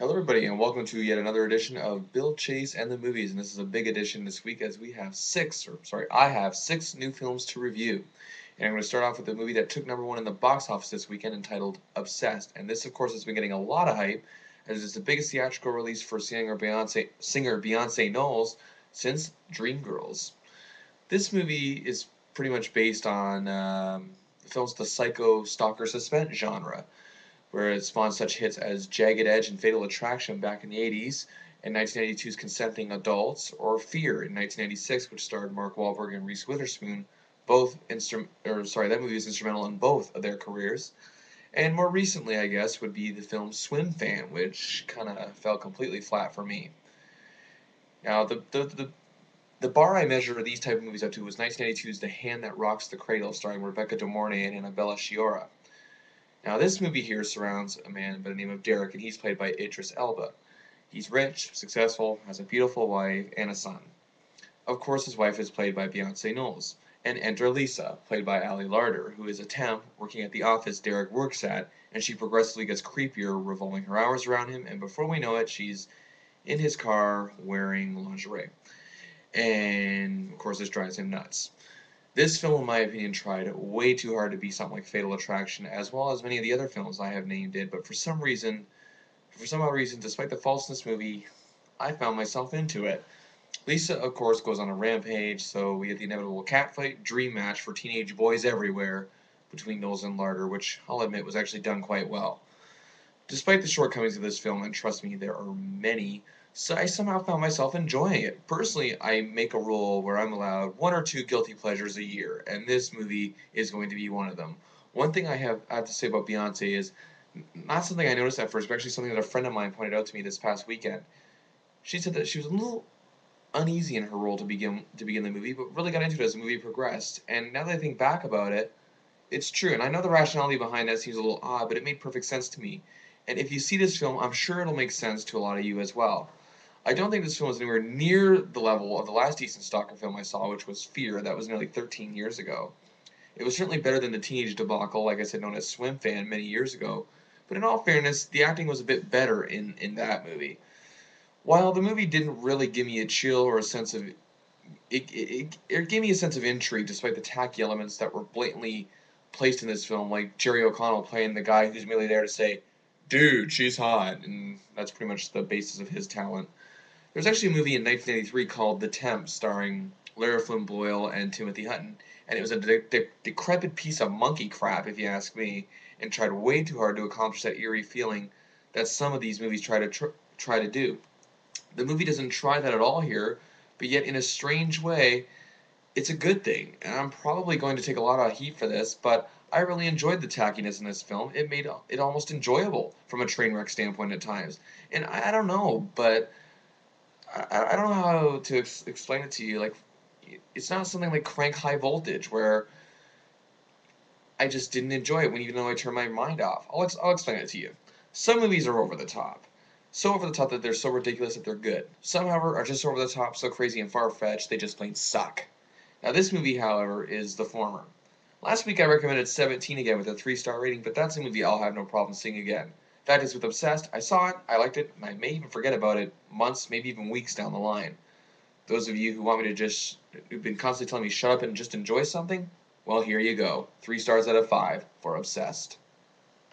Hello, everybody, and welcome to yet another edition of Bill Chase and the Movies. And this is a big edition this week as we have I have six new films to review. And I'm going to start off with the movie that took #1 in the box office this weekend entitled Obsessed. And this, of course, has been getting a lot of hype as it's the biggest theatrical release for singer Beyonce Knowles since Dreamgirls. This movie is pretty much based on the film's the psycho stalker suspense genre where it spawned such hits as Jagged Edge and Fatal Attraction back in the 80s, and 1992's Consenting Adults, or Fear in 1996, which starred Mark Wahlberg and Reese Witherspoon. That movie was instrumental in both of their careers. And more recently, I guess, would be the film Swim Fan, which kind of fell completely flat for me. Now, the bar I measure these type of movies up to was 1992's The Hand That Rocks the Cradle, starring Rebecca De Mornay and Annabella Sciorra. Now, this movie here surrounds a man by the name of Derek, and he's played by Idris Elba. He's rich, successful, has a beautiful wife, and a son. Of course, his wife is played by Beyonce Knowles. And enter Lisa, played by Ali Larter, who is a temp working at the office Derek works at, and she progressively gets creepier, revolving her hours around him, and before we know it, she's in his car wearing lingerie. And, of course, this drives him nuts. This film, in my opinion, tried way too hard to be something like Fatal Attraction, as well as many of the other films I have named did, but for some odd reason, despite the faults in this movie, I found myself into it. Lisa, of course, goes on a rampage, so we get the inevitable catfight dream match for teenage boys everywhere between Knowles and Larter, which I'll admit was actually done quite well. Despite the shortcomings of this film, and trust me, there are many, so I somehow found myself enjoying it. Personally, I make a rule where I'm allowed one or two guilty pleasures a year, and this movie is going to be one of them. One thing I have to say about Beyonce is not something I noticed at first, but actually something that a friend of mine pointed out to me this past weekend. She said that she was a little uneasy in her role to begin the movie, but really got into it as the movie progressed. And now that I think back about it, it's true, and I know the rationality behind that seems a little odd, but it made perfect sense to me. And if you see this film, I'm sure it'll make sense to a lot of you as well. I don't think this film is anywhere near the level of the last decent Stalker film I saw, which was Fear. That was nearly 13 years ago. It was certainly better than the teenage debacle, like I said, known as Swim Fan many years ago. But in all fairness, the acting was a bit better in that movie. While the movie didn't really give me a chill or a sense of it gave me a sense of intrigue despite the tacky elements that were blatantly placed in this film, like Jerry O'Connell playing the guy who's merely there to say, "Dude, she's hot," and that's pretty much the basis of his talent. There's actually a movie in 1983 called The Temp, starring Lara Flynn Boyle and Timothy Hutton, and it was a decrepit piece of monkey crap, if you ask me, and tried way too hard to accomplish that eerie feeling that some of these movies try to do. The movie doesn't try that at all here, but yet in a strange way, it's a good thing. And I'm probably going to take a lot of heat for this, but I really enjoyed the tackiness in this film. It made it almost enjoyable from a train wreck standpoint at times. And I don't know, but I don't know how to explain it to you. Like, it's not something like Crank High Voltage where I just didn't enjoy it when even though I turned my mind off. I'll explain it to you. Some movies are over the top. So over the top that they're so ridiculous that they're good. Some, however, are just over the top, so crazy and far-fetched they just plain suck. Now this movie, however, is the former. Last week I recommended 17 again with a 3-star rating, but that's a movie I'll have no problem seeing again. Fact is, with Obsessed, I saw it, I liked it, and I may even forget about it months, maybe even weeks down the line. Those of you who've been constantly telling me shut up and just enjoy something, well, here you go. 3 stars out of 5 for Obsessed.